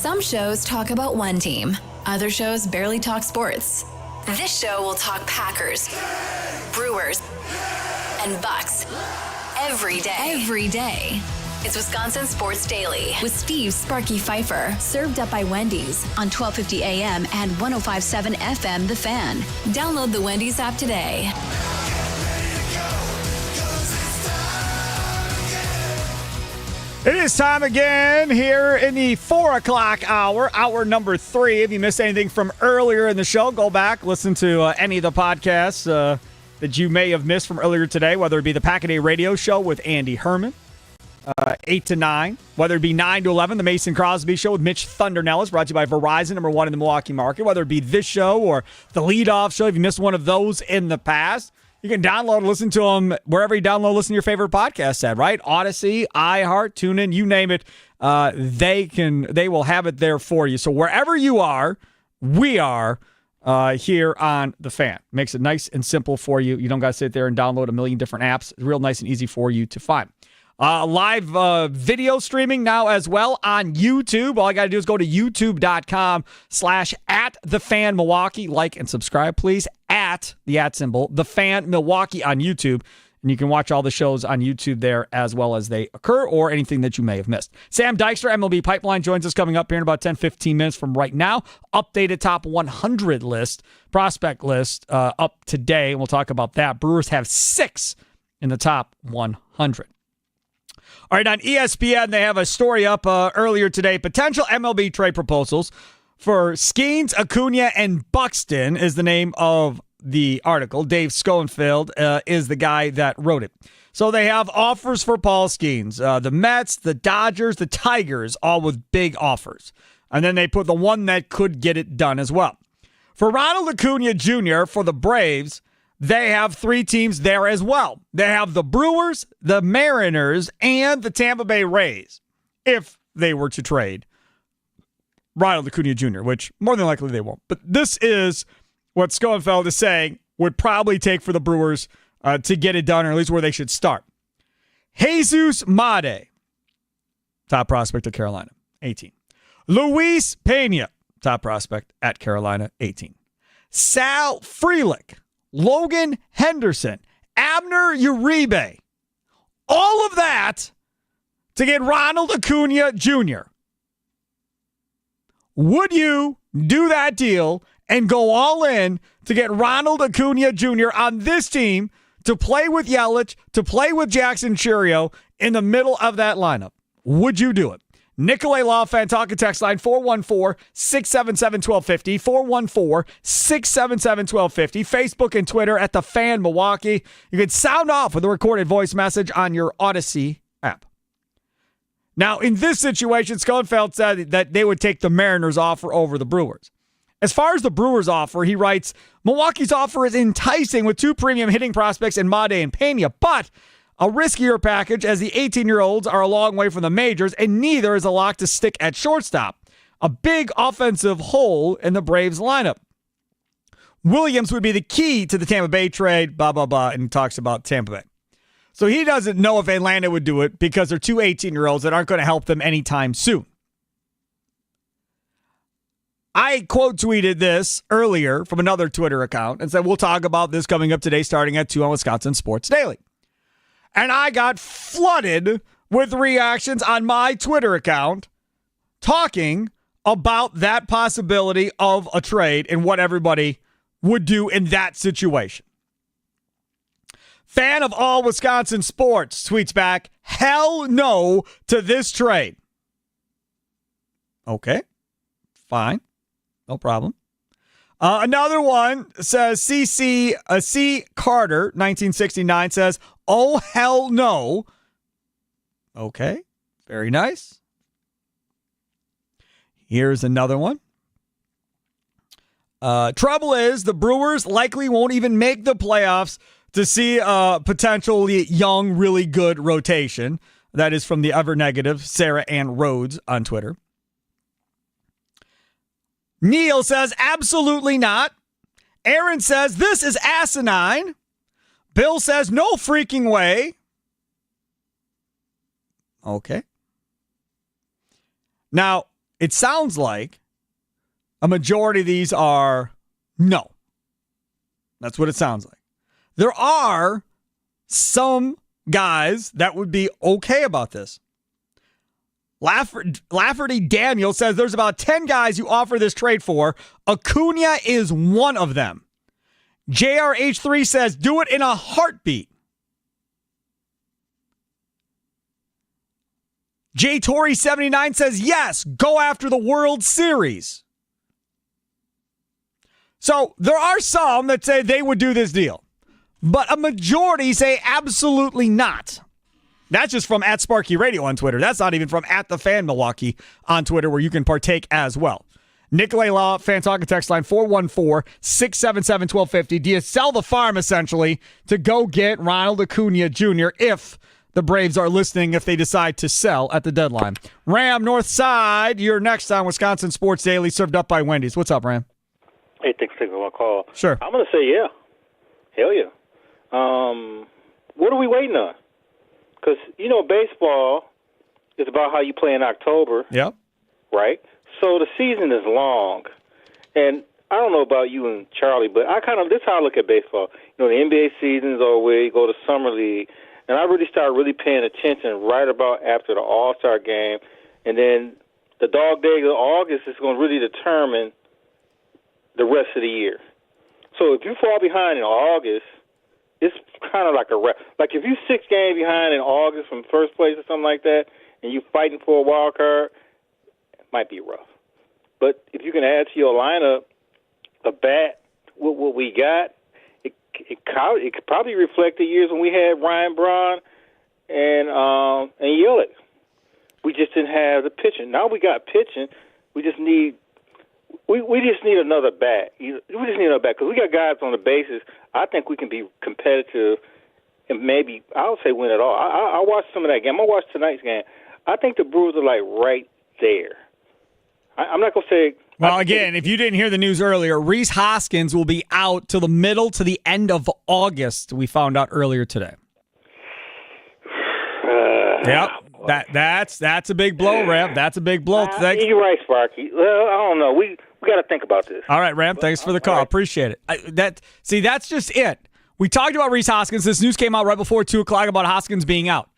Some shows talk about one team. Other shows barely talk sports. This show will talk Packers, Brewers, and Bucks every day. It's Wisconsin Sports Daily with Steve Sparky Fifer, served up by Wendy's on 1250 AM and 105.7 FM The Fan. Download the Wendy's app today. It is time again here in the 4 o'clock hour, hour number 3. If you missed anything from earlier in the show, go back, listen to any of the podcasts that you may have missed from earlier today, whether it be the Pack-A-Day radio show with Andy Herman, 8 to 9, whether it be 9 to 11, the Mason Crosby show with Mitch Thundernellis, brought to you by Verizon, number 1 in the Milwaukee market, whether it be this show or the leadoff show. If you missed one of those in the past, you can download and listen to them wherever you download, listen to your favorite podcast at, right? Odyssey, iHeart, TuneIn, you name it. They will have it there for you. So wherever you are, we are here on The Fan. Makes it nice and simple for you. You don't got to sit there and download a million different apps. It's real nice and easy for you to find. Live video streaming now as well on YouTube. All you got to do is go to youtube.com/@TheFanMilwaukee. Like and subscribe, please. At the @ symbol, The Fan Milwaukee on YouTube. And you can watch all the shows on YouTube there as well as they occur or anything that you may have missed. Sam Dykstra, MLB Pipeline, joins us coming up here in about 10-15 minutes from right now. Updated top 100 list, prospect list up today. And we'll talk about that. Brewers have 6 in the top 100. All right, on ESPN, they have a story up earlier today. Potential MLB trade proposals for Skeens, Acuna, and Buxton is the name of the article. Dave Schoenfeld is the guy that wrote it. So they have offers for Paul Skeens. The Mets, the Dodgers, the Tigers, all with big offers. And then they put the one that could get it done as well. For Ronald Acuna Jr., for the Braves, they have 3 teams there as well. They have the Brewers, the Mariners, and the Tampa Bay Rays, if they were to trade Ronald Acuna Jr., which more than likely they won't. But this is what Schoenfeld is saying would probably take for the Brewers to get it done, or at least where they should start. Jesus Made, top prospect of Carolina, 18. Luis Pena, top prospect at Carolina, 18. Sal Frelick, Logan Henderson, Abner Uribe, all of that to get Ronald Acuna Jr. Would you do that deal and go all in to get Ronald Acuna Jr. on this team to play with Yelich, to play with Jackson Churio in the middle of that lineup? Would you do it? Nikolay Lawfan, talking text line 414-677-1250, 414-677-1250, Facebook and Twitter at The Fan Milwaukee. You can sound off with a recorded voice message on your Odyssey app. Now, in this situation, Schoenfeld said that they would take the Mariners' offer over the Brewers. As far as the Brewers' offer, he writes, Milwaukee's offer is enticing with 2 premium hitting prospects in Made and Pena, but a riskier package as the 18-year-olds are a long way from the majors, and neither is a lock to stick at shortstop. A big offensive hole in the Braves lineup. Williams would be the key to the Tampa Bay trade, blah, blah, blah, and he talks about Tampa Bay. So he doesn't know if Atlanta would do it because they're 2 18-year-olds that aren't going to help them anytime soon. I quote tweeted this earlier from another Twitter account and said, we'll talk about this coming up today starting at 2 on Wisconsin Sports Daily. And I got flooded with reactions on my Twitter account talking about that possibility of a trade and what everybody would do in that situation. Fan of all Wisconsin sports tweets back, hell no to this trade. Okay, fine. No problem. Another one says C. Carter, 1969, says, oh, hell no. Okay, very nice. Here's another one. Trouble is, the Brewers likely won't even make the playoffs to see a potentially young, really good rotation. That is from the ever negative Sarah Ann Rhodes on Twitter. Neil says, absolutely not. Aaron says, this is asinine. Bill says, no freaking way. Okay. Now, it sounds like a majority of these are no. That's what it sounds like. There are some guys that would be okay about this. Lafferty Daniel says there's about 10 guys you offer this trade for. Acuna is one of them. JRH3 says do it in a heartbeat. J Torrey 79 says yes, go after the World Series. So there are some that say they would do this deal, but a majority say absolutely not. That's just from @Sparky Radio on Twitter. That's not even from @TheFanMilwaukee on Twitter, where you can partake as well. Nicolay Law, Fan Talking Text Line 414-677-1250. Do you sell the farm, essentially, to go get Ronald Acuna Jr. if the Braves are listening, if they decide to sell at the deadline? Ram Northside, you're next on Wisconsin Sports Daily, served up by Wendy's. What's up, Ram? Hey, thanks for taking my call. Sure. I'm going to say yeah. Hell yeah. What are we waiting on? Because, baseball is about how you play in October. Yep. Right? So the season is long. And I don't know about you and Charlie, but this is how I look at baseball. The NBA season is over, you go to Summer League, and I really started paying attention right about after the All-Star game. And then the dog day of August is going to really determine the rest of the year. So if you fall behind in August, it's kind of like a wrap. Like if you're 6 games behind in August from first place or something like that, and you're fighting for a wild card, it might be rough. But if you can add to your lineup a bat, what we got, it could probably reflect the years when we had Ryan Braun and Yelich. We just didn't have the pitching. Now we got pitching. We just need another bat. We just need another bat because we got guys on the bases. I think we can be competitive and maybe, I would say, win it all. I watched some of that game. I watched tonight's game. I think the Brewers are right there. I'm not going to say. Well, again, if you didn't hear the news earlier, Rhys Hoskins will be out till the middle to the end of August. We found out earlier today. Yep. That's a big blow, Ram. That's a big blow. You're right, Sparky. Well, I don't know. We got to think about this. All right, Ram. Thanks for the call. Right. Appreciate it. That's just it. We talked about Rhys Hoskins. This news came out right before 2 o'clock about Hoskins being out.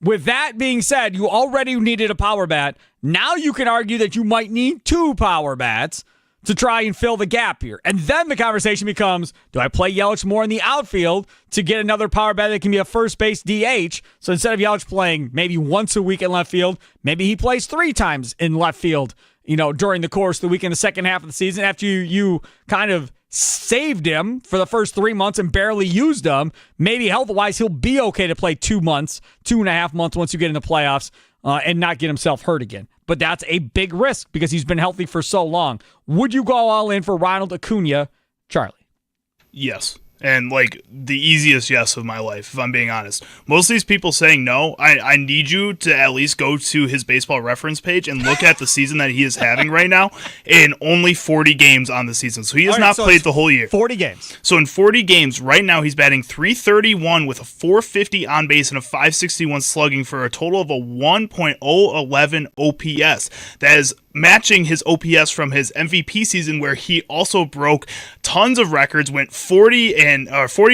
With that being said, you already needed a power bat. Now you can argue that you might need 2 power bats to try and fill the gap here. And then the conversation becomes, do I play Yelich more in the outfield to get another power bat that can be a first base DH? So instead of Yelich playing maybe once a week in left field, maybe he plays 3 times in left field, during the course of the week in the second half of the season after you kind of saved him for the first 3 months and barely used him. Maybe health-wise, he'll be okay to play 2.5 months once you get in the playoffs and not get himself hurt again. But that's a big risk because he's been healthy for so long. Would you go all in for Ronald Acuna, Charlie? Yes. And the easiest yes of my life, if I'm being honest. Most of these people saying no, I need you to at least go to his baseball reference page and look at the season that he is having right now in only 40 games on the season. So he has not played the whole year. 40 games. So in 40 games, right now he's batting .331 with a .450 on base and a .561 slugging for a total of a 1.011 OPS. That is matching his OPS from his MVP season, where he also broke tons of records, went 40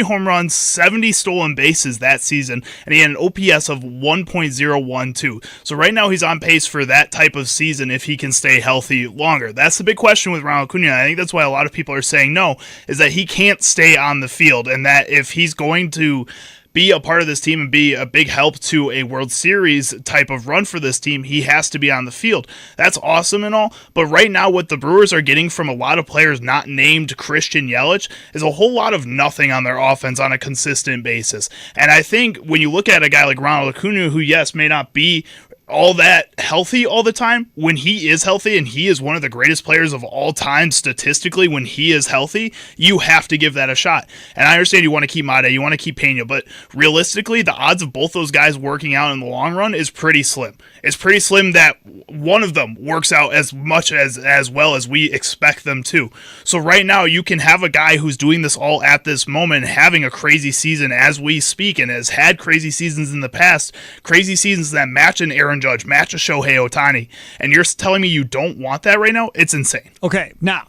home runs, 70 stolen bases that season, and he had an OPS of 1.012. So right now he's on pace for that type of season if he can stay healthy longer. That's the big question with Ronald Acuna. I think that's why a lot of people are saying no, is that he can't stay on the field, and that if he's going to be a part of this team and be a big help to a World Series type of run for this team, he has to be on the field. That's awesome and all, but right now what the Brewers are getting from a lot of players not named Christian Yelich is a whole lot of nothing on their offense on a consistent basis. And I think when you look at a guy like Ronald Acuna, who yes, may not be all that healthy all the time, when he is healthy, and he is one of the greatest players of all time statistically when he is healthy, you have to give that a shot. And I understand you want to keep Mate, you want to keep Pena, but realistically, the odds of both those guys working out in the long run is pretty slim. It's pretty slim that one of them works out as much as well as we expect them to. So right now, you can have a guy who's doing this all at this moment, having a crazy season as we speak, and has had crazy seasons in the past, crazy seasons that match an Aaron Aaron Judge, match a Shohei Ohtani, and you're telling me you don't want that right now? It's insane. Okay, now,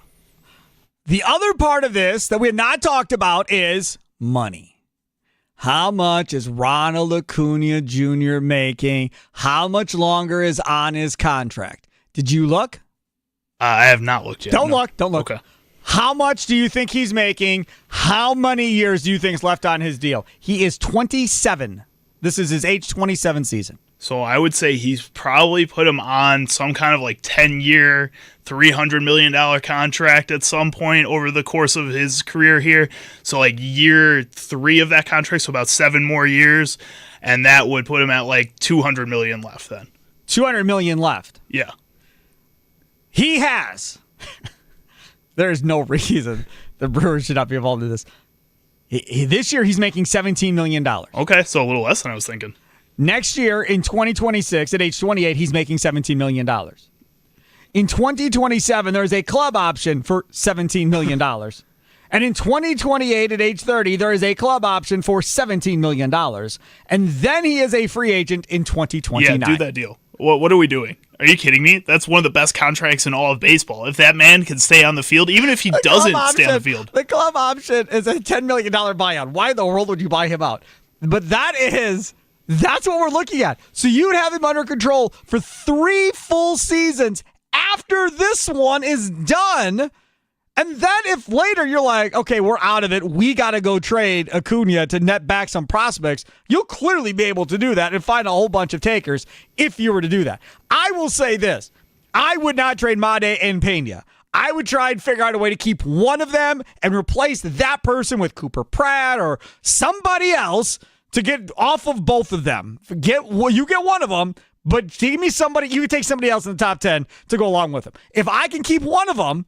the other part of this that we have not talked about is money. How much is Ronald Acuna Jr. making? How much longer is on his contract? Did you look? I have not looked yet. Don't look. Okay. How much do you think he's making? How many years do you think is left on his deal? He is 27. This is his age 27 season. So I would say he's probably put him on some kind of like 10-year, $300 million contract at some point over the course of his career here. So like year 3 of that contract, so about 7 more years. And that would put him at like $200 million left then. $200 million left. Yeah. He has. There's no reason the Brewers should not be involved in this. This year he's making $17 million. Okay, so a little less than I was thinking. Next year, in 2026, at age 28, he's making $17 million. In 2027, there is a club option for $17 million. And in 2028, at age 30, there is a club option for $17 million. And then he is a free agent in 2029. Yeah, do that deal. What are we doing? Are you kidding me? That's one of the best contracts in all of baseball. If that man can stay on the field, even if he doesn't stay on the field. The club option is a $10 million buyout. Why in the world would you buy him out? But that's what we're looking at. So you would have him under control for 3 full seasons after this one is done. And then if later you're like, okay, we're out of it, we got to go trade Acuna to net back some prospects, you'll clearly be able to do that and find a whole bunch of takers if you were to do that. I will say this. I would not trade Made and Pena. I would try and figure out a way to keep one of them and replace that person with Cooper Pratt or somebody else to get off of both of them. You get one of them, but give me somebody. You can take somebody else in the top 10 to go along with them. If I can keep one of them,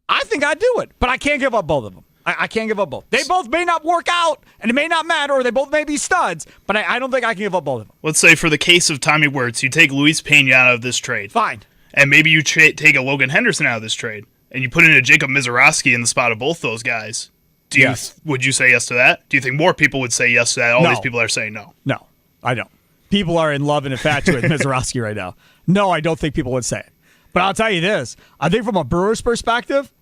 I think I'd do it, but I can't give up both of them. I can't give up both. They both may not work out, and it may not matter, or they both may be studs, but I don't think I can give up both of them. Let's say for the case of Tommy Wortz, you take Luis Pena out of this trade. Fine. And maybe you take a Logan Henderson out of this trade, and you put in a Jacob Mizorowski in the spot of both those guys. Would you say yes to that? Do you think more people would say yes to that? All these people are saying no. No, I don't. People are in love and infatuated with Mizorowski right now. No, I don't think people would say it. But I'll tell you this. I think from a Brewers perspective,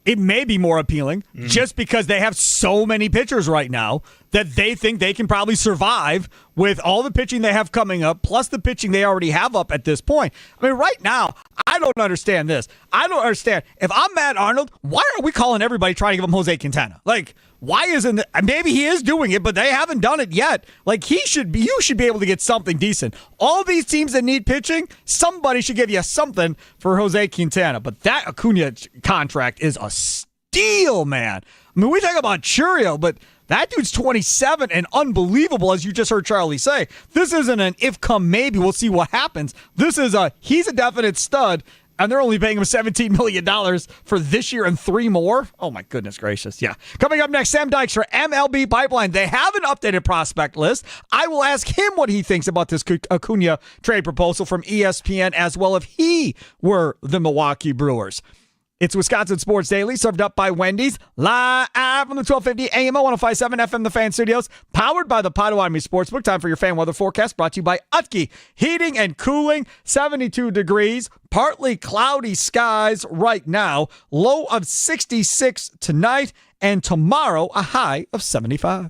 it may be more appealing just because they have so many pitchers right now that they think they can probably survive with all the pitching they have coming up, plus the pitching they already have up at this point. I mean, right now, I don't understand this. I don't understand. If I'm Matt Arnold, why are we calling everybody trying to give him Jose Quintana? Like, why isn't it? Maybe he is doing it, but they haven't done it yet. Like, you should be able to get something decent. All these teams that need pitching, somebody should give you something for Jose Quintana. But that Acuna contract is a steal, man. I mean, we talk about Churio, but that dude's 27 and unbelievable, as you just heard Charlie say. This isn't an if come maybe, we'll see what happens. This is he's a definite stud, and they're only paying him $17 million for this year and 3 more. Oh, my goodness gracious. Yeah. Coming up next, Sam Dykstra, MLB Pipeline. They have an updated prospect list. I will ask him what he thinks about this Acuna trade proposal from ESPN, as well if he were the Milwaukee Brewers. It's Wisconsin Sports Daily, served up by Wendy's, live from the 1250 AM 1057 FM The Fan Studios, powered by the Potawatomi Sportsbook. Time for your fan weather forecast, brought to you by Utke Heating and Cooling. 72 degrees, partly cloudy skies right now, low of 66 tonight, and tomorrow a high of 75.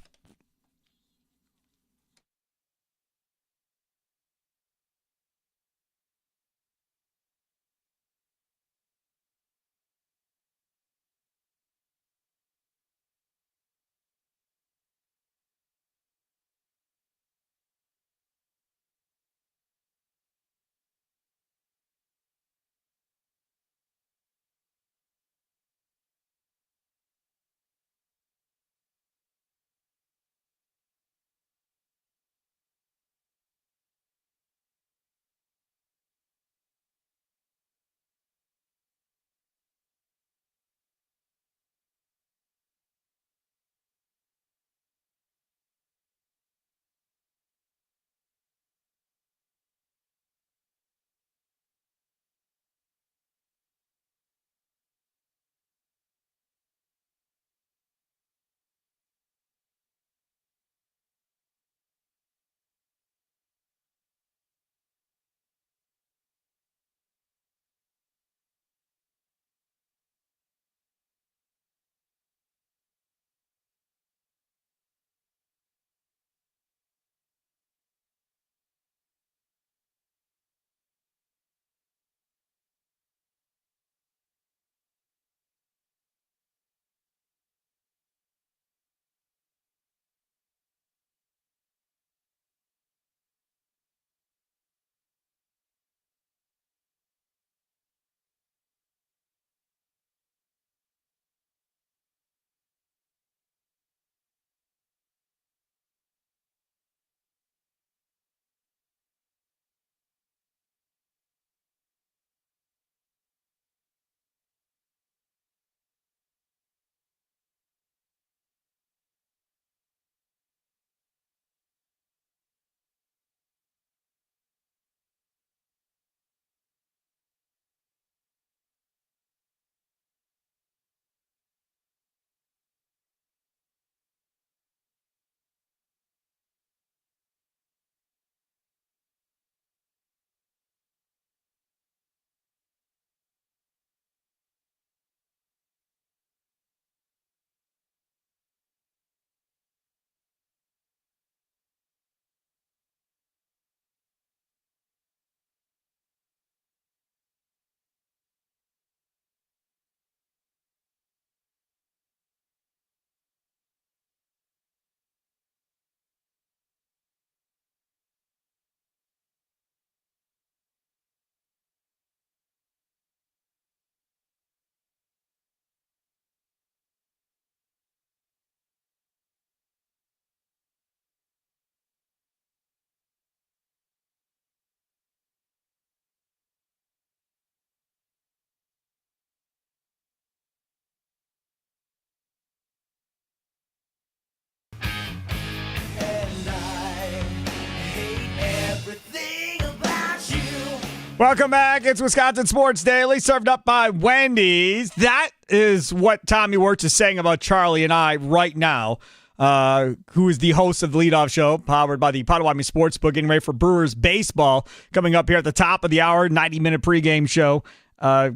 Welcome back. It's Wisconsin Sports Daily, served up by Wendy's. That is what Tommy Wortz is saying about Charlie and I right now, who is the host of the leadoff show, powered by the Potawatomi Sportsbook, getting ready for Brewers baseball coming up here at the top of the hour, 90-minute pregame show.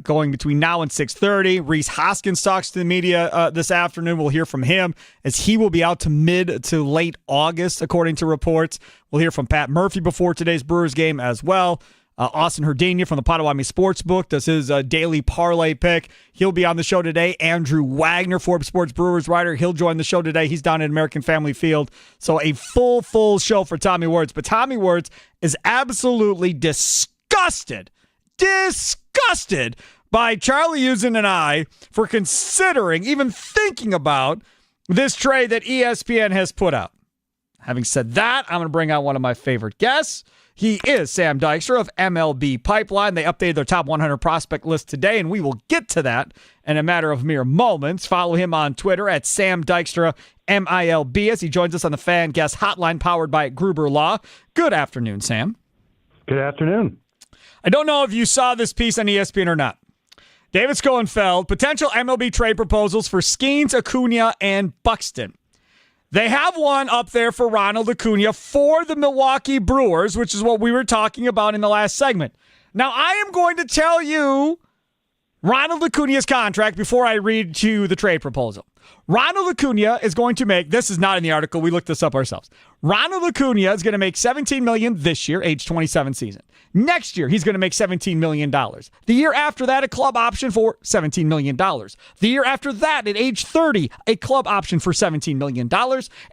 Going between now and 6:30. Rhys Hoskins talks to the media this afternoon. We'll hear from him as he will be out to mid to late August, according to reports. We'll hear from Pat Murphy before today's Brewers game as well. Austin Herdania from the Potawatomi Sportsbook does his daily parlay pick. He'll be on the show today. Andrew Wagner, Forbes Sports Brewers writer, he'll join the show today. He's down at American Family Field. So a full show for Tommy Wortz. But Tommy Wortz is absolutely disgusted by Charlie Uczen and I for considering, even thinking about this trade that ESPN has put out. Having said that, I'm going to bring out one of my favorite guests. He is Sam Dykstra of MLB Pipeline. They updated their top 100 prospect list today, and we will get to that in a matter of mere moments. Follow him on Twitter at Sam Dykstra, MILB, as he joins us on the Fan Guest Hotline powered by Gruber Law. Good afternoon, Sam. Good afternoon. I don't know if you saw this piece on ESPN or not. David Schoenfeld, potential MLB trade proposals for Skeens, Acuna, and Buxton. They have one up there for Ronald Acuna for the Milwaukee Brewers, which is what we were talking about in the last segment. Now, I am going to tell you Ronald Acuna's contract before I read to you the trade proposal. Ronald Acuna is going to make, this is not in the article, we looked this up ourselves. Ronald Acuna is going to make $17 million this year, age 27 season. Next year, he's going to make $17 million. The year after that, a club option for $17 million. The year after that, at age 30, a club option for $17 million.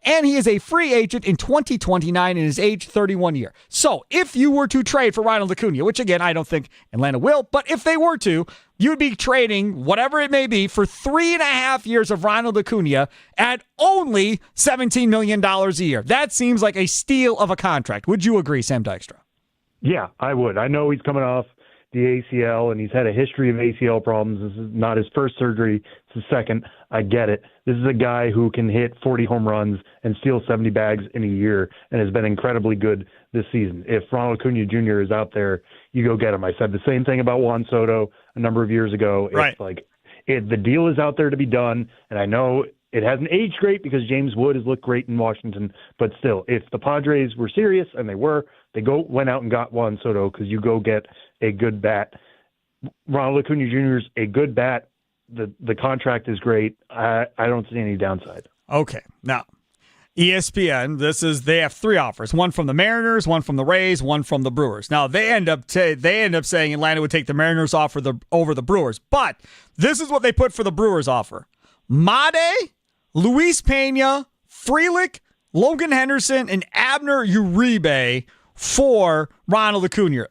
And he is a free agent in 2029 in his age 31 year. So if you were to trade for Ronald Acuna, which again, I don't think Atlanta will, but if they were to, you'd be trading whatever it may be for 3.5 years of Ronald Acuna at only $17 million a year. That seems like a steal of a contract. Would you agree, Sam Dykstra? Yeah, I would. I know he's coming off the ACL, and he's had a history of ACL problems. This is not his first surgery. It's his second. I get it. This is a guy who can hit 40 home runs and steal 70 bags in a year and has been incredibly good this season. If Ronald Acuna Jr. is out there, you go get him. I said the same thing about Juan Soto a number of years ago. Right. It's like the deal is out there to be done, and I know it hasn't aged great because James Wood has looked great in Washington, but still, if the Padres were serious, and they were, they went out and got Juan Soto because you go get a good bat. Ronald Acuna Jr. is a good bat. The contract is great. I don't see any downside. Okay. Now, ESPN, they have three offers. One from the Mariners, one from the Rays, one from the Brewers. Now, they end up saying Atlanta would take the Mariners offer over the Brewers. But this is what they put for the Brewers offer. Made, Luis Pena, Frelick, Logan Henderson, and Abner Uribe for Ronald Acuna.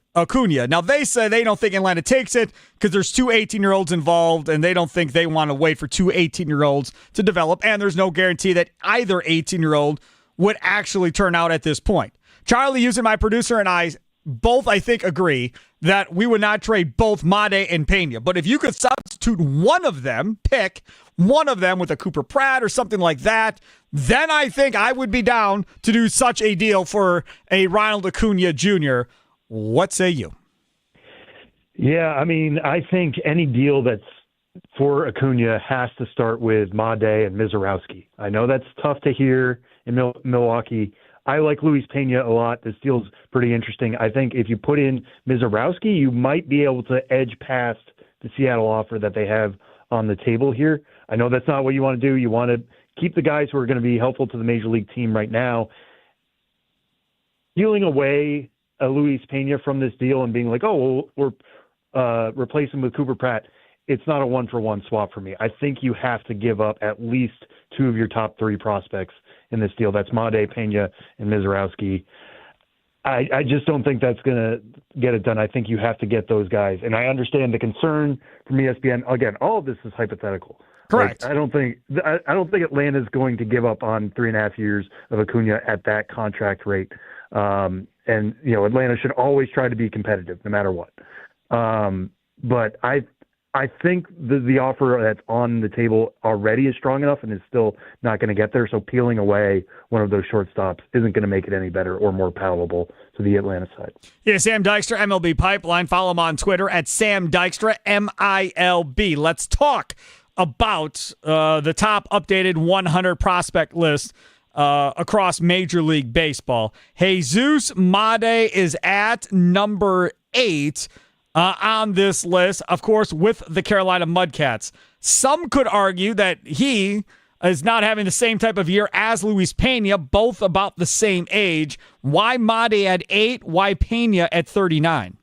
Now, they say they don't think Atlanta takes it because there's two 18-year-olds involved, and they don't think they want to wait for two 18-year-olds to develop, and there's no guarantee that either 18-year-old would actually turn out at this point. Charlie Uczen, my producer, and I both, I think, agree that we would not trade both Made and Pena. But if you could substitute one of them, pick one of them with a Cooper Pratt or something like that, then I think I would be down to do such a deal for a Ronald Acuna Jr. What say you? Yeah, I mean, I think any deal that's for Acuna has to start with Made and Mizorowski. I know that's tough to hear in Milwaukee. I like Luis Pena a lot. This deal's pretty interesting. I think if you put in Mizorowski, you might be able to edge past the Seattle offer that they have on the table here. I know that's not what you want to do. You want to keep the guys who are going to be helpful to the Major League team right now. Dealing away a Luis Pena from this deal and being like, oh, well, we're replacing with Cooper Pratt, it's not a one-for-one swap for me. I think you have to give up at least two of your top three prospects in this deal. That's Made, Pena, and Mizorowski. I just don't think that's going to get it done. I think you have to get those guys. And I understand the concern from ESPN. Again, all of this is hypothetical. Correct. Like, I don't think Atlanta's going to give up on 3.5 years of Acuna at that contract rate. And, Atlanta should always try to be competitive no matter what. But I think the offer that's on the table already is strong enough and is still not going to get there. So peeling away one of those shortstops isn't going to make it any better or more palatable to the Atlanta side. Yeah, Sam Dykstra, MLB Pipeline. Follow him on Twitter at Sam Dykstra, MILB. Let's talk about the top updated 100 prospect list across Major League Baseball. Jesus Made is at number 8 on this list, of course, with the Carolina Mudcats. Some could argue that he is not having the same type of year as Luis Pena, both about the same age. Why Made at 8? Why Pena at 39?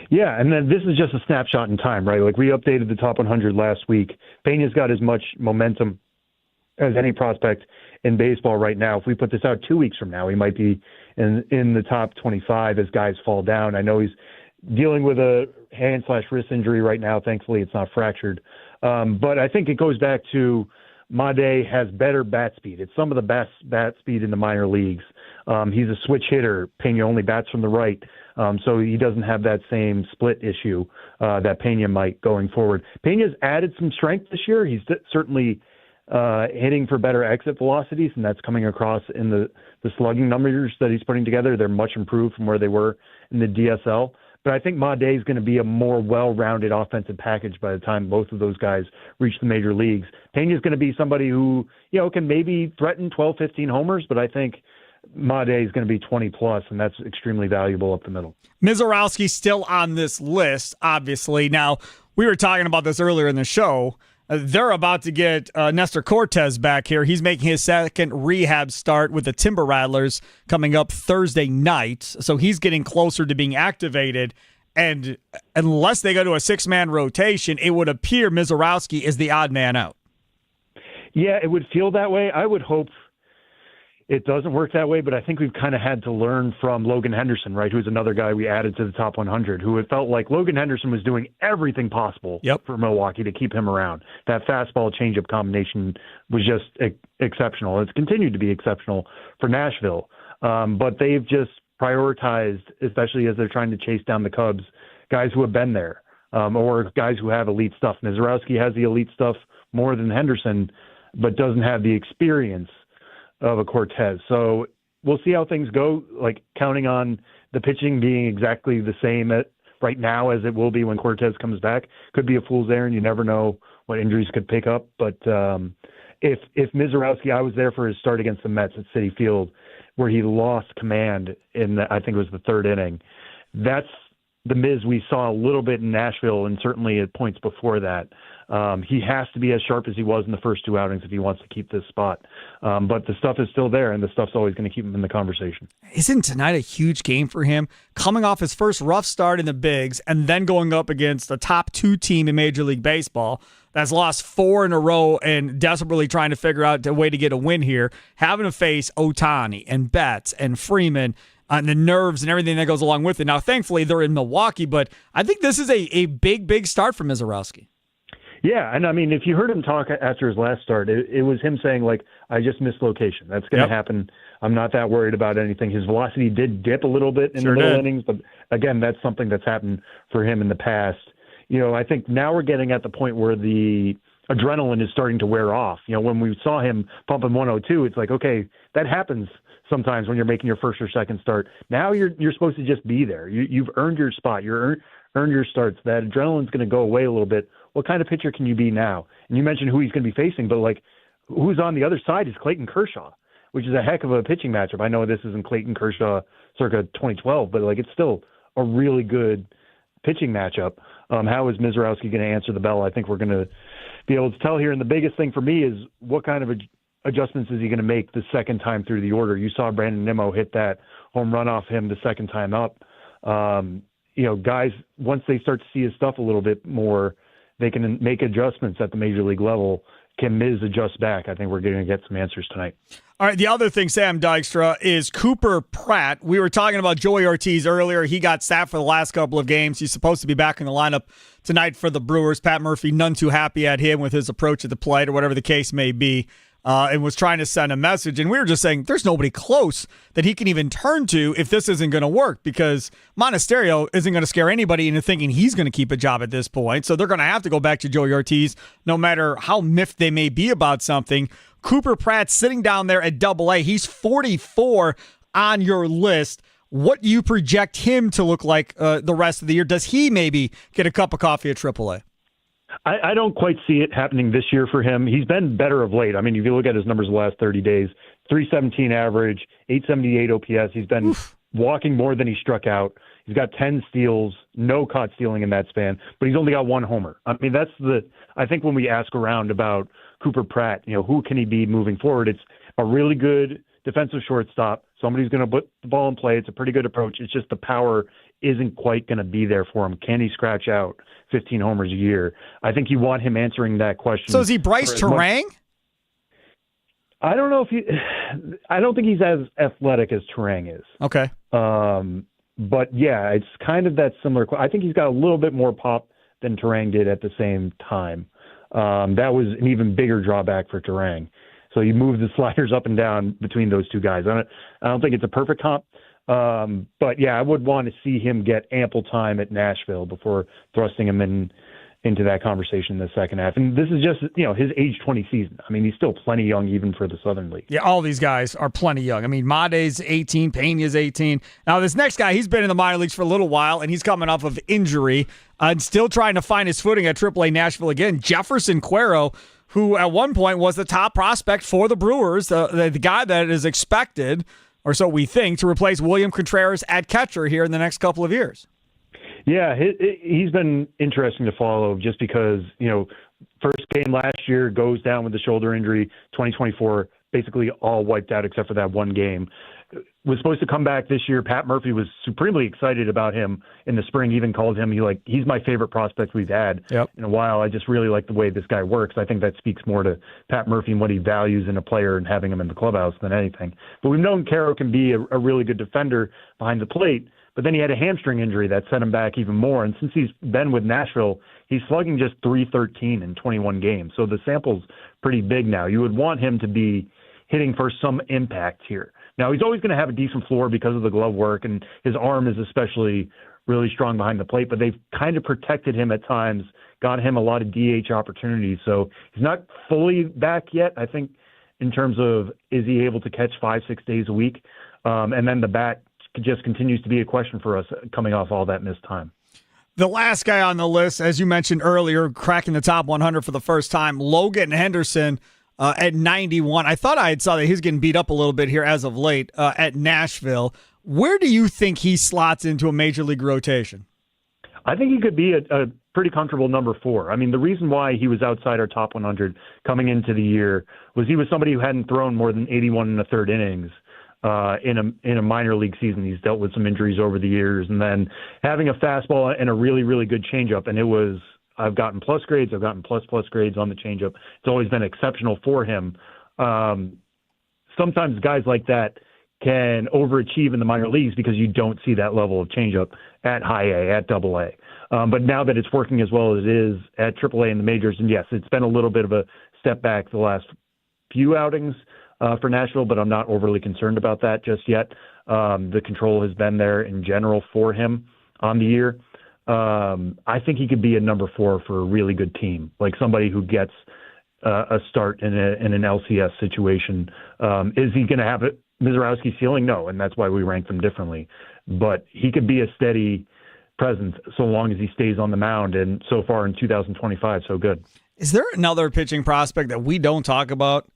Yeah, and then this is just a snapshot in time, right? Like we updated the top 100 last week. Pena's got as much momentum as any prospect in baseball right now. If we put this out 2 weeks from now, he might be in the top 25 as guys fall down. I know he's dealing with a hand/wrist injury right now. Thankfully, it's not fractured. But I think it goes back to Made has better bat speed. It's some of the best bat speed in the minor leagues. He's a switch hitter. Pena only bats from the right, so he doesn't have that same split issue that Pena might going forward. Pena's added some strength this year. He's certainly hitting for better exit velocities, and that's coming across in the slugging numbers that he's putting together. They're much improved from where they were in the DSL. But I think Made is going to be a more well-rounded offensive package by the time both of those guys reach the major leagues. Pena is going to be somebody who, can maybe threaten 12, 15 homers, but I think Made is going to be 20-plus, and that's extremely valuable up the middle. Mizorowski's still on this list, obviously. Now, we were talking about this earlier in the show. They're about to get Nestor Cortez back here. He's making his second rehab start with the Timber Rattlers coming up Thursday night. So he's getting closer to being activated. And unless they go to a 6-man rotation, it would appear Mizorowski is the odd man out. Yeah, it would feel that way. I would hope it doesn't work that way, but I think we've kind of had to learn from Logan Henderson, right, who's another guy we added to the top 100, who it felt like Logan Henderson was doing everything possible for Milwaukee to keep him around. That fastball changeup combination was just exceptional. It's continued to be exceptional for Nashville, but they've just prioritized, especially as they're trying to chase down the Cubs, guys who have been there or guys who have elite stuff. Mizorowski has the elite stuff more than Henderson, but doesn't have the experience of a Cortez. So we'll see how things go, like counting on the pitching being exactly the same right now as it will be when Cortez comes back. Could be a fool's errand. You never know what injuries could pick up. But if Mizorowski, I was there for his start against the Mets at Citi Field, where he lost command in, I think it was the third inning. That's the Miz we saw a little bit in Nashville and certainly at points before that. He has to be as sharp as he was in the first 2 outings if he wants to keep this spot. But the stuff is still there, and the stuff's always going to keep him in the conversation. Isn't tonight a huge game for him? Coming off his first rough start in the bigs and then going up against the top 2 team in Major League Baseball that's lost 4 in a row and desperately trying to figure out a way to get a win here, having to face Ohtani and Betts and Freeman and the nerves and everything that goes along with it. Now, thankfully, they're in Milwaukee, but I think this is a big start for Mizorowski. Yeah, and I mean, if you heard him talk after his last start, it was him saying, like, I just missed location. That's going to happen. I'm not that worried about anything. His velocity did dip a little bit in the middle innings, but again, that's something that's happened for him in the past. I think now we're getting at the point where the adrenaline is starting to wear off. When we saw him pumping 102, it's like, okay, that happens sometimes when you're making your first or second start. Now you're supposed to just be there. You've earned your spot. You've earned your starts. That adrenaline's going to go away a little bit. What kind of pitcher can you be now? And you mentioned who he's going to be facing, but like who's on the other side is Clayton Kershaw, which is a heck of a pitching matchup. I know this isn't Clayton Kershaw circa 2012, but like it's still a really good pitching matchup. How is Mizorowski going to answer the bell? I think we're going to be able to tell here. And the biggest thing for me is what kind of adjustments is he going to make the second time through the order? You saw Brandon Nimmo hit that home run off him the second time up. Guys, once they start to see his stuff a little bit more, they can make adjustments at the major league level. Can Miz adjust back? I think we're going to get some answers tonight. All right, the other thing, Sam Dykstra, is Cooper Pratt. We were talking about Joey Ortiz earlier. He got sat for the last couple of games. He's supposed to be back in the lineup tonight for the Brewers. Pat Murphy, none too happy at him with his approach at the plate or whatever the case may be. and was trying to send a message. And we were just saying there's nobody close that he can even turn to if this isn't going to work, because Monasterio isn't going to scare anybody into thinking he's going to keep a job at this point. So they're going to have to go back to Joey Ortiz, no matter how miffed they may be about something. Cooper Pratt sitting down there at Double-A. He's 44 on your list. What do you project him to look like the rest of the year? Does he maybe get a cup of coffee at Triple-A? I don't quite see it happening this year for him. He's been better of late. I mean, if you look at his numbers the last 30 days, 317 average, 878 OPS. He's been walking more than he struck out. He's got 10 steals, no caught stealing in that span, but he's only got one homer. I mean, I think when we ask around about Cooper Pratt, who can he be moving forward? It's a really good defensive shortstop. Somebody's going to put the ball in play. It's a pretty good approach. It's just the power isn't quite going to be there for him. Can he scratch out 15 homers a year? I think you want him answering that question. So is he Bryce Terang? I don't know I don't think he's as athletic as Terang is. Okay. But yeah, it's kind of that similar. I think he's got a little bit more pop than Terang did at the same time. That was an even bigger drawback for Terang. So you move the sliders up and down between those two guys. I don't think it's a perfect comp. But yeah, I would want to see him get ample time at Nashville before thrusting him into that conversation in the second half. And this is just, his age 20 season. I mean, he's still plenty young even for the Southern League. Yeah, all these guys are plenty young. I mean, Made's 18, Pena's 18. Now, this next guy, he's been in the minor leagues for a little while, and he's coming off of injury and still trying to find his footing at AAA Nashville again. Jefferson Cuero, who at one point was the top prospect for the Brewers, the guy that is expected, or so we think, to replace William Contreras at catcher here in the next couple of years. Yeah, he's been interesting to follow just because, first game last year goes down with the shoulder injury, 2024 basically all wiped out except for that one game. Was supposed to come back this year. Pat Murphy was supremely excited about him in the spring, even called him, he's my favorite prospect we've had in a while. I just really like the way this guy works. I think that speaks more to Pat Murphy and what he values in a player and having him in the clubhouse than anything. But we've known Caro can be a really good defender behind the plate, but then he had a hamstring injury that set him back even more. And since he's been with Nashville, he's slugging just .313 in 21 games. So the sample's pretty big now. You would want him to be hitting for some impact here. Now, he's always going to have a decent floor because of the glove work, and his arm is especially really strong behind the plate, but they've kind of protected him at times, got him a lot of DH opportunities. So he's not fully back yet, I think, in terms of is he able to catch 5-6 days a week? And then the bat just continues to be a question for us coming off all that missed time. The last guy on the list, as you mentioned earlier, cracking the top 100 for the first time, Logan Henderson at 91. I thought I had saw that he's getting beat up a little bit here as of late at Nashville. Where do you think he slots into a major league rotation? I think he could be a pretty comfortable number 4. I mean, the reason why he was outside our top 100 coming into the year was he was somebody who hadn't thrown more than 81 1/3 innings in a minor league season. He's dealt with some injuries over the years, and then having a fastball and a really, really good changeup. And it was, I've gotten plus grades. I've gotten plus grades on the changeup. It's always been exceptional for him. Sometimes guys like that can overachieve in the minor leagues because you don't see that level of changeup at high A, at double A. But now that it's working as well as it is at triple A in the majors, and yes, it's been a little bit of a step back the last few outings for Nashville, but I'm not overly concerned about that just yet. The control has been there in general for him on the year. I think he could be a number 4 for a really good team, like somebody who gets a start in an LCS situation. Is he going to have a Mizorowski ceiling? No, and that's why we rank them differently. But he could be a steady presence so long as he stays on the mound, and so far in 2025, so good. Is there another pitching prospect that we don't talk about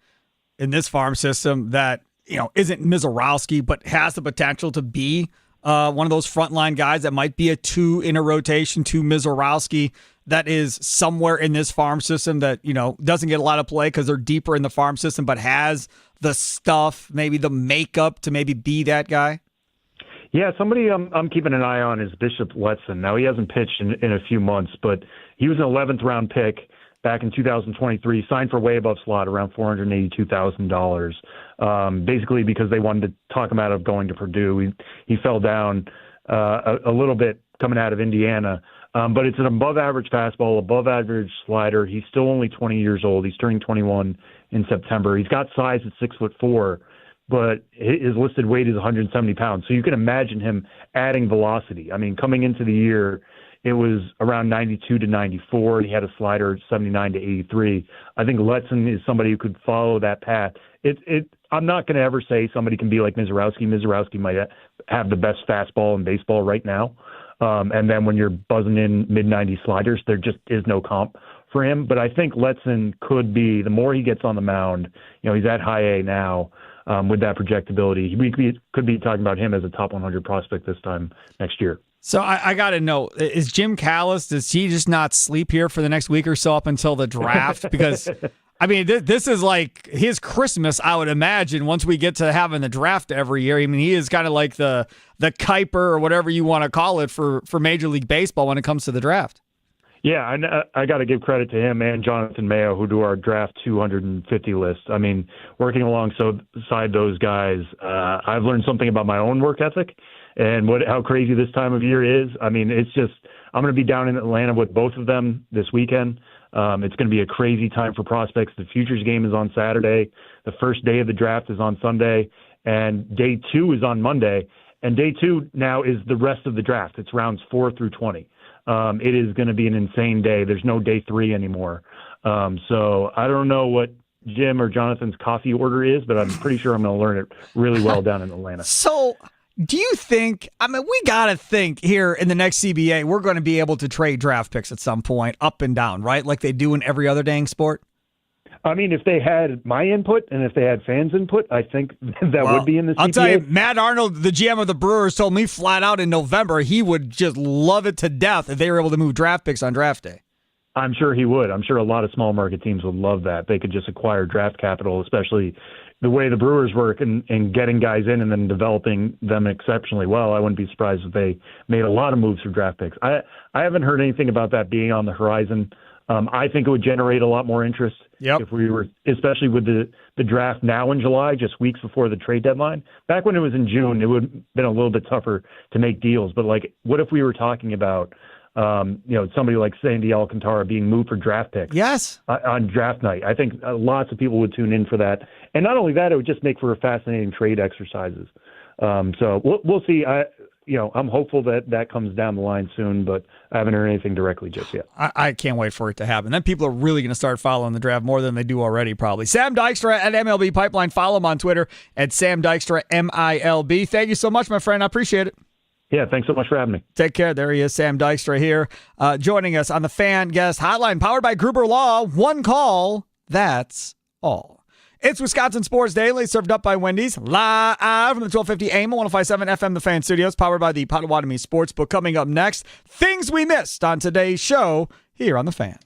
in this farm system that isn't Mizorowski but has the potential to be one of those frontline guys that might be a 2 in a rotation to Mizorowski that is somewhere in this farm system that, doesn't get a lot of play because they're deeper in the farm system, but has the stuff, maybe the makeup to maybe be that guy? Yeah, somebody I'm keeping an eye on is Bishop Letson. Now, he hasn't pitched in a few months, but he was an 11th round pick back in 2023, signed for way above slot, around $482,000, basically because they wanted to talk him out of going to Purdue. He fell down a little bit coming out of Indiana, But it's an above-average fastball, above-average slider. He's still only 20 years old. He's turning 21 in September. He's got size at 6'4", but his listed weight is 170 pounds. So you can imagine him adding velocity. I mean, coming into the year, it was around 92 to 94. He had a slider at 79 to 83. I think Letson is somebody who could follow that path. I'm not going to ever say somebody can be like Mizorowski. Mizorowski might have the best fastball in baseball right now. And then when you're buzzing in mid-90 sliders, there just is no comp for him. But I think Letson could be, the more he gets on the mound, he's at high A now with that projectability. We could be talking about him as a top 100 prospect this time next year. So I got to know, is Jim Callis, does he just not sleep here for the next week or so up until the draft? Because, I mean, this is like his Christmas, I would imagine, once we get to having the draft every year. I mean, he is kind of like the Kuiper or whatever you want to call it for Major League Baseball when it comes to the draft. Yeah, I got to give credit to him and Jonathan Mayo, who do our draft 250 list. I mean, working alongside those guys, I've learned something about my own work ethic and how crazy this time of year is. I mean, it's just, I'm going to be down in Atlanta with both of them this weekend. It's going to be a crazy time for prospects. The Futures game is on Saturday. The first day of the draft is on Sunday, and day 2 is on Monday. And day 2 now is the rest of the draft. It's rounds 4 through 20. It is going to be an insane day. There's no day 3 anymore. So I don't know what Jim or Jonathan's coffee order is, but I'm pretty sure I'm going to learn it really well down in Atlanta. So do you think, I mean, we got to think here in the next CBA, we're going to be able to trade draft picks at some point up and down, right? Like they do in every other dang sport? I mean, if they had my input and if they had fans' input, I think that would be in the CBA. I'll tell you, Matt Arnold, the GM of the Brewers, told me flat out in November he would just love it to death if they were able to move draft picks on draft day. I'm sure he would. I'm sure a lot of small market teams would love that. They could just acquire draft capital, especially the way the Brewers work and getting guys in and then developing them exceptionally well. I wouldn't be surprised if they made a lot of moves for draft picks. I haven't heard anything about that being on the horizon. I think it would generate a lot more interest if we were, especially with the draft now in July, just weeks before the trade deadline. Back when it was in June, it would have been a little bit tougher to make deals. But like, what if we were talking about, somebody like Sandy Alcantara being moved for draft picks? Yes. On draft night. I think lots of people would tune in for that. And not only that, it would just make for a fascinating trade exercises. So we'll see. I'm hopeful that comes down the line soon, but I haven't heard anything directly just yet. I can't wait for it to happen. Then people are really going to start following the draft more than they do already, probably. Sam Dykstra at MLB Pipeline. Follow him on Twitter at Sam Dykstra, MILB. Thank you so much, my friend. I appreciate it. Yeah, thanks so much for having me. Take care. There he is, Sam Dykstra here, joining us on the Fan Guest Hotline, powered by Gruber Law. One call, that's all. It's Wisconsin Sports Daily, served up by Wendy's, live from the 1250 AM, 105.7 FM, the Fan Studios, powered by the Potawatomi Sportsbook. Coming up next, things we missed on today's show here on the Fan.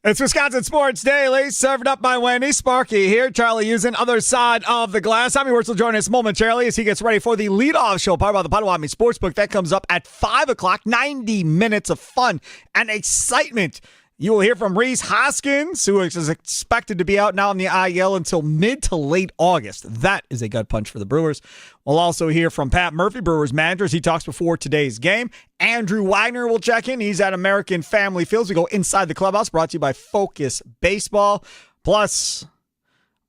It's Wisconsin Sports Daily, served up by Wendy. Sparky here. Charlie Uczen, other side of the glass. Tommy Wortz will join us momentarily as he gets ready for the leadoff show, powered by the Potawatomi Sportsbook. That comes up at 5 o'clock. 90 minutes of fun and excitement. You will hear from Rhys Hoskins, who is expected to be out now in the IL until mid to late August. That is a gut punch for the Brewers. We'll also hear from Pat Murphy, Brewers manager, as he talks before today's game. Andrew Wagner will check in. He's at American Family Fields. We go inside the clubhouse, brought to you by Focus Baseball. Plus,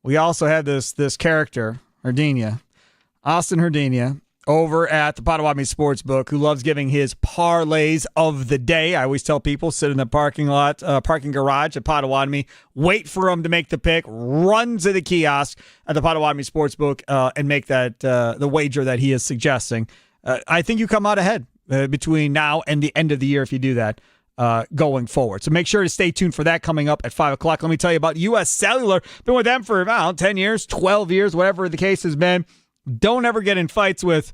we also had this character, Austin Herdenia, over at the Potawatomi Sportsbook, who loves giving his parlays of the day. I always tell people, sit in the parking garage at Potawatomi, wait for him to make the pick, run to the kiosk at the Potawatomi Sportsbook, and make that the wager that he is suggesting. I think you come out ahead between now and the end of the year if you do that going forward. So make sure to stay tuned for that coming up at 5 o'clock. Let me tell you about U.S. Cellular. Been with them for about 10 years, 12 years, whatever the case has been. Don't ever get in fights with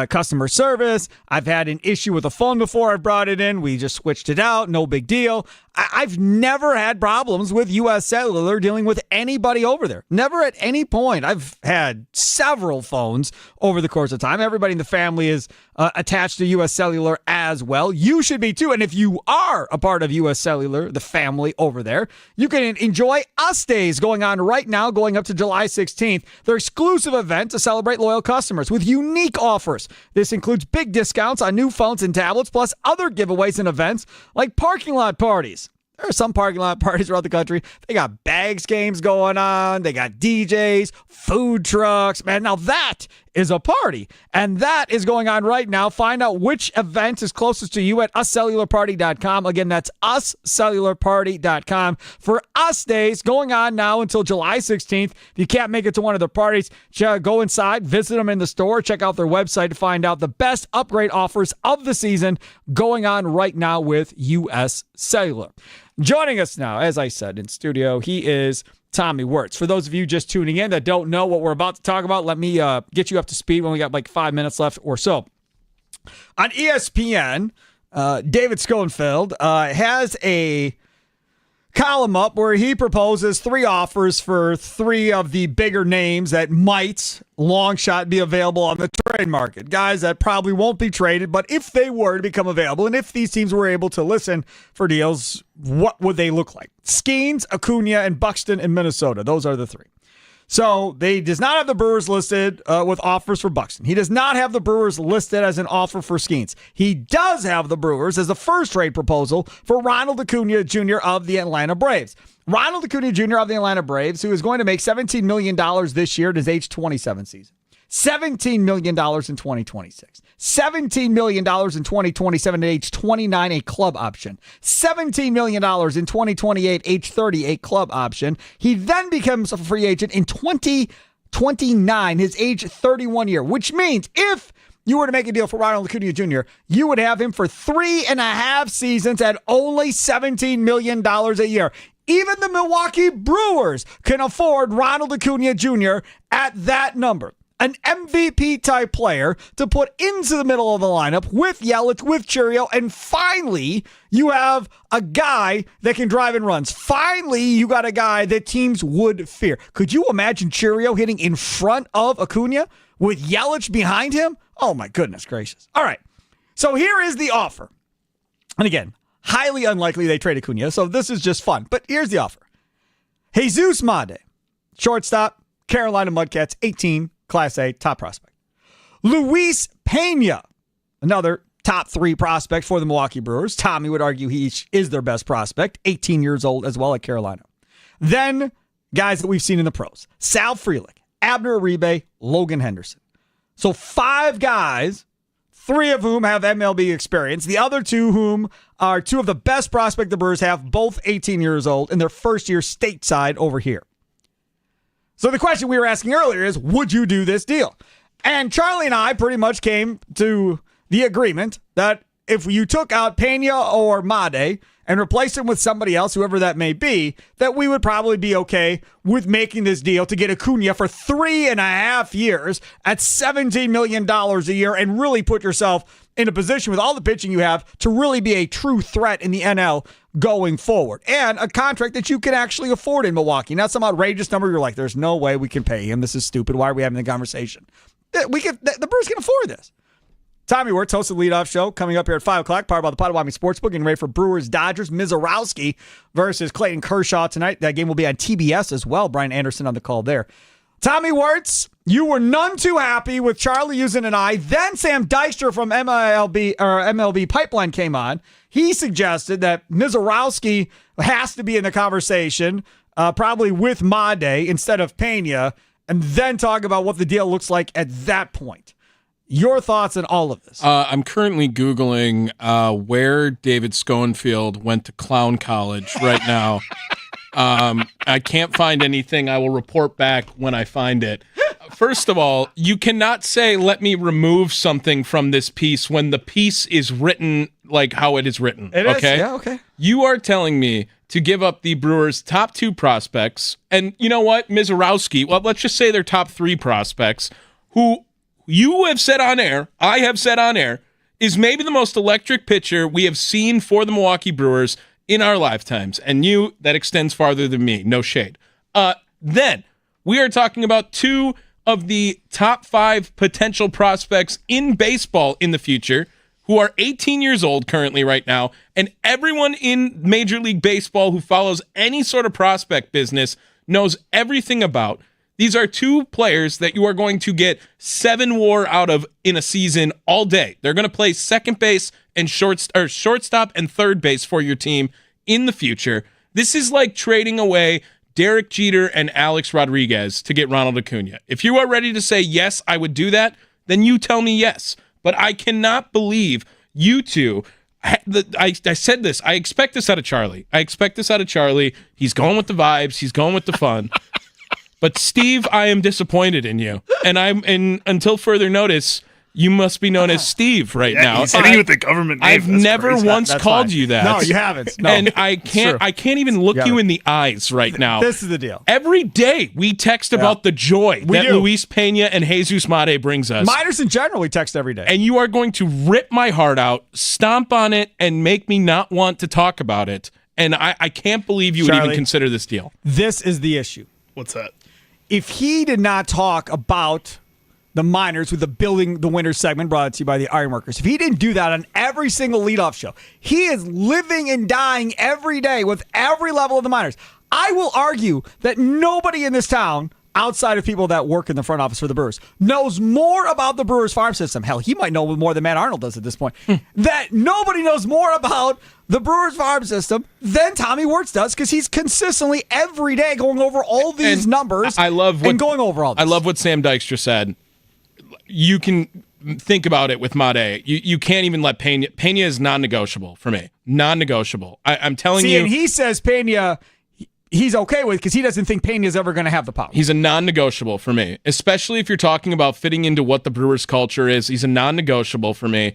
customer service. I've had an issue with a phone before I brought it in. We just switched it out. No big deal. I've never had problems with U.S. Cellular dealing with anybody over there. Never at any point. I've had several phones over the course of time. Everybody in the family is attached to U.S. Cellular as well. You should be too. And if you are a part of U.S. Cellular, the family over there, you can enjoy Us Days going on right now, going up to July 16th. Their exclusive event to celebrate loyal customers with unique offers. This includes big discounts on new phones and tablets, plus other giveaways and events like parking lot parties. There are some parking lot parties around the country. They got bags games going on. They got DJs, food trucks. Man, now that is a party. And that is going on right now. Find out which event is closest to you at uscellularparty.com. Again, that's uscellularparty.com for Us Days going on now until July 16th. If you can't make it to one of the parties, go inside, visit them in the store, check out their website to find out the best upgrade offers of the season going on right now with U.S. Cellular. Joining us now, as I said, in studio, he is Tommy Wortz. For those of you just tuning in that don't know what we're about to talk about, let me get you up to speed when we got like 5 minutes left or so. On ESPN, David Schoenfeld has a column up where he proposes 3 offers for 3 of the bigger names that might, long shot, be available on the trade market. Guys that probably won't be traded, but if they were to become available, and if these teams were able to listen for deals, what would they look like? Skeens, Acuna, and Buxton in Minnesota. Those are the 3. So they does not have the Brewers listed with offers for Buxton. He does not have the Brewers listed as an offer for Skeens. He does have the Brewers as the first trade proposal for Ronald Acuna Jr. of the Atlanta Braves. Ronald Acuna Jr. of the Atlanta Braves, who is going to make $17 million this year at his age 27 season. $17 million in 2026. $17 million in 2027 at age 29, a club option. $17 million in 2028, age 30, a club option. He then becomes a free agent in 2029, his age 31 year, which means if you were to make a deal for Ronald Acuna Jr., you would have him for 3.5 seasons at only $17 million a year. Even the Milwaukee Brewers can afford Ronald Acuna Jr. at that number. An MVP-type player to put into the middle of the lineup with Yelich, with Chourio, and finally, you have a guy that can drive and runs. Finally, you got a guy that teams would fear. Could you imagine Chourio hitting in front of Acuna with Yelich behind him? Oh, my goodness gracious. All right, so here is the offer. And again, highly unlikely they trade Acuna, so this is just fun. But here's the offer. Jesus Made, shortstop, Carolina Mudcats, 18, Class A, top prospect. Luis Pena, another top 3 prospect for the Milwaukee Brewers. Tommy would argue he is their best prospect, 18 years old as well at Carolina. Then guys that we've seen in the pros. Sal Frelick, Abner Uribe, Logan Henderson. So 5 guys, 3 of whom have MLB experience. The other 2 whom are 2 of the best prospect the Brewers have, both 18 years old in their first year stateside over here. So the question we were asking earlier is, would you do this deal? And Charlie and I pretty much came to the agreement that if you took out Pena or Made and replace him with somebody else, whoever that may be, that we would probably be okay with making this deal to get Acuna for 3.5 years at $17 million a year and really put yourself in a position with all the pitching you have to really be a true threat in the NL going forward. And a contract that you can actually afford in Milwaukee. Not some outrageous number you're like, there's no way we can pay him. This is stupid. Why are we having the conversation? The Brewers can afford this. Tommy Wortz hosts the leadoff show coming up here at 5 o'clock, powered by the Potawatomi Sportsbook, getting ready for Brewers-Dodgers. Mizorowski versus Clayton Kershaw tonight. That game will be on TBS as well. Brian Anderson on the call there. Tommy Wortz, you were none too happy with Charlie Uczen and I. Then Sam Dykstra from MLB Pipeline came on. He suggested that Mizorowski has to be in the conversation, probably with Made instead of Pena, and then talk about what the deal looks like at that point. Your thoughts on all of this? I'm currently Googling where David Schoenfield went to clown college right now. I can't find anything. I will report back when I find it. First of all, you cannot say, let me remove something from this piece when the piece is written like how it is written. It okay? is? Yeah, okay. You are telling me to give up the Brewers' top 2 prospects, and you know what? Mizorowski, well, let's just say their top 3 prospects, who you have said on air, I have said on air, is maybe the most electric pitcher we have seen for the Milwaukee Brewers in our lifetimes. And that extends farther than me. No shade. Then we are talking about 2 of the top 5 potential prospects in baseball in the future who are 18 years old currently right now. And everyone in Major League Baseball who follows any sort of prospect business knows everything about. These are 2 players that you are going to get 7 WAR out of in a season all day. They're going to play second base and shortstop and third base for your team in the future. This is like trading away Derek Jeter and Alex Rodriguez to get Ronald Acuna. If you are ready to say, yes, I would do that, then you tell me yes. But I cannot believe you two. I said this. I expect this out of Charlie. He's going with the vibes. He's going with the fun. But Steve, I am disappointed in you. And until further notice, you must be known as Steve now. He's hitting you with the government name. I've never once called you that. No, you haven't. No. And I can't even look you in the eyes right now. This is the deal. Every day we text about the joy that Luis Pena and Jesus Made brings us. Minors in general, we text every day. And you are going to rip my heart out, stomp on it, and make me not want to talk about it. And I can't believe you would even consider this deal. This is the issue. What's that? If he did not talk about the minors with the Building the Winner segment brought to you by the Ironworkers, if he didn't do that on every single leadoff show, he is living and dying every day with every level of the minors. I will argue that nobody in this town, outside of people that work in the front office for the Brewers, knows more about the Brewers farm system. Hell, he might know more than Matt Arnold does at this point. That nobody knows more about the Brewers farm system than Tommy Wortz does, because he's consistently every day going over all these numbers going over all this. I love what Sam Dykstra said. You can think about it with Made. You can't even let Pena. Pena is non-negotiable for me. Non-negotiable. I'm telling you. And he says Pena, he's okay with, because he doesn't think Pena is ever going to have the power. He's a non-negotiable for me, especially if you're talking about fitting into what the Brewers culture is. He's a non-negotiable for me.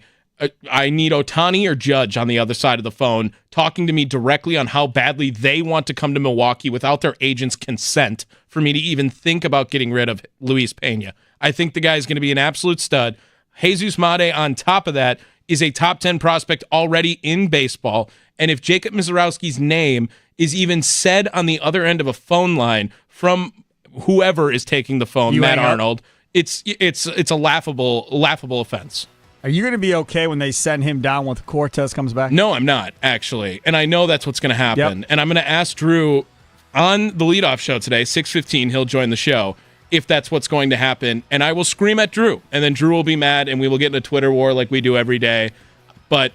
I need Ohtani or Judge on the other side of the phone talking to me directly on how badly they want to come to Milwaukee without their agent's consent for me to even think about getting rid of Luis Pena. I think the guy is going to be an absolute stud. Jesus Made, on top of that, is a top 10 prospect already in baseball. And if Jacob Mizorowski's name is even said on the other end of a phone line from whoever is taking the phone, Matt Arnold, it's a laughable offense. Are you going to be okay when they send him down when Cortez comes back? No, I'm not, actually. And I know that's what's going to happen. Yep. And I'm going to ask Drew on the leadoff show today, 6:15, he'll join the show, if that's what's going to happen. And I will scream at Drew. And then Drew will be mad, and we will get in a Twitter war like we do every day. But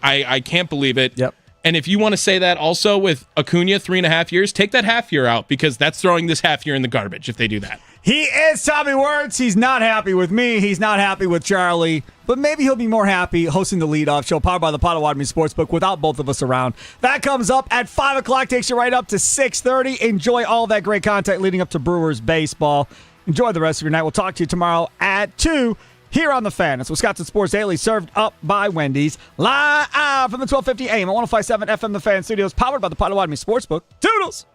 I can't believe it. Yep. And if you want to say that also with Acuna, 3.5 years, take that half year out, because that's throwing this half year in the garbage if they do that. He is Tommy Wortz. He's not happy with me. He's not happy with Charlie. But maybe he'll be more happy hosting the leadoff show powered by the Potawatomi Sportsbook without both of us around. That comes up at 5 o'clock, takes you right up to 6:30. Enjoy all that great content leading up to Brewers baseball. Enjoy the rest of your night. We'll talk to you tomorrow at 2 here on The Fan. It's Wisconsin Sports Daily, served up by Wendy's, live from the 1250 AM at 105.7 FM The Fan Studios, powered by the Potawatomi Sportsbook. Toodles!